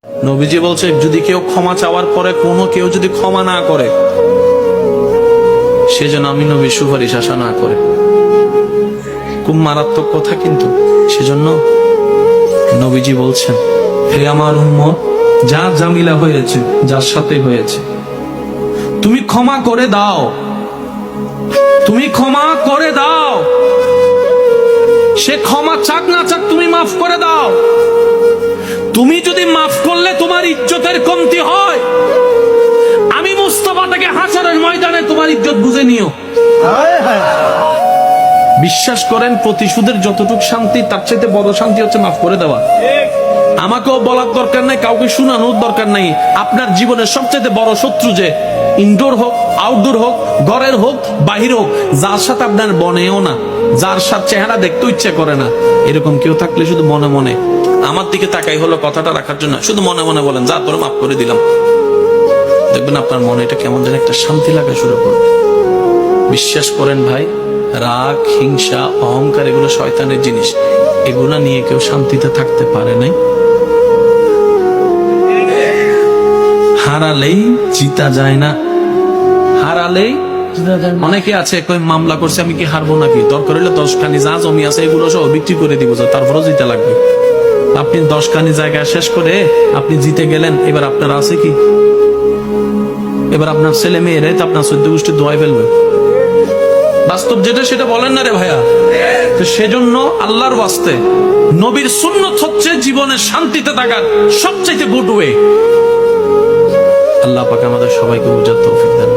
নবীজি বলছে যদি কেউ ক্ষমা চাওয়ার পরে কোনো কেউ যদি ক্ষমা না করে সেজন্য আমি নবীর সুপারিশ আশা না করে। খুব মারাত্মক কথা, কিন্তু সেজন্য নবীজি বলছেন, হে আমার উম্মত, যা জামিলা হয়েছে যার সাথে হয়েছে তুমি ক্ষমা করে দাও, তুমি ক্ষমা করে দাও। সে ক্ষমা চাক না চাক তুমি মাফ করে দাও। তুমি যদি মাফ করলে তোমার ইজ্জতের কমতি হয়, আমি মুস্তাফাটাকে হাসরের ময়দানে তোমার ইজ্জত বুঝে নিও। বিশ্বাস করেন, প্রতিশোধের যতটুকু শান্তি তার চাইতে বড় শান্তি হচ্ছে মাফ করে দেওয়া। আমাকেও বলার দরকার নাই, কাউকে শোনানোর দরকার নাই। আপনার জীবনের সবচেয়ে বড় শত্রু যে ইনডোর হোক, আউটডোর হোক, ঘরের হোক, বাহির হোক, যার সাথে আপনার বনেও না, যার সাথে চেহারা দেখতে ইচ্ছে করে না, এরকম কেউ থাকলে শুধু মনে মনে আমার দিকে তাকাই হলো কথাটা রাখার জন্য, শুধু মনে মনে বলেন, যা তোর মাফ করে দিলাম। দেখবেন আপনার মনে এটা কেমন যেন একটা শান্তি লাগা শুরু করবে। বিশ্বাস করেন ভাই, রাগ, হিংসা, অহংকার এগুলো শয়তানের জিনিস। এগুলা নিয়ে কেউ শান্তিতে থাকতে পারে নাই। হারালেই জিতা যায় না, হারালেই অনেকে আছে কই মামলা করছে, আমি কি হারবো নাকি? দরকার হলে 10 খানি যা জমি আছে এগুলো সব বিক্রি করে দিব, তারপরও জিতে লাগবে। আপনি 10 খানি জায়গা শেষ করে আপনি জিতে গেলেন, এবার আপনার আছে কি? এবার আপনার ছেলে মেয়েরাই তো আপনার 14 গোষ্ঠী দোয়াই ফেলবে। বাস্তব যেটা সেটা বলেন না রে ভাইয়া। তো সেজন্য আল্লাহর ওয়াস্তে নবীর সুন্নত হচ্ছে জীবনের শান্তিতে থাকার সবচেয়ে গুড ওয়ে। আল্লাহ পাক আমাদের সবাইকে বুঝার তৌফিক দেন।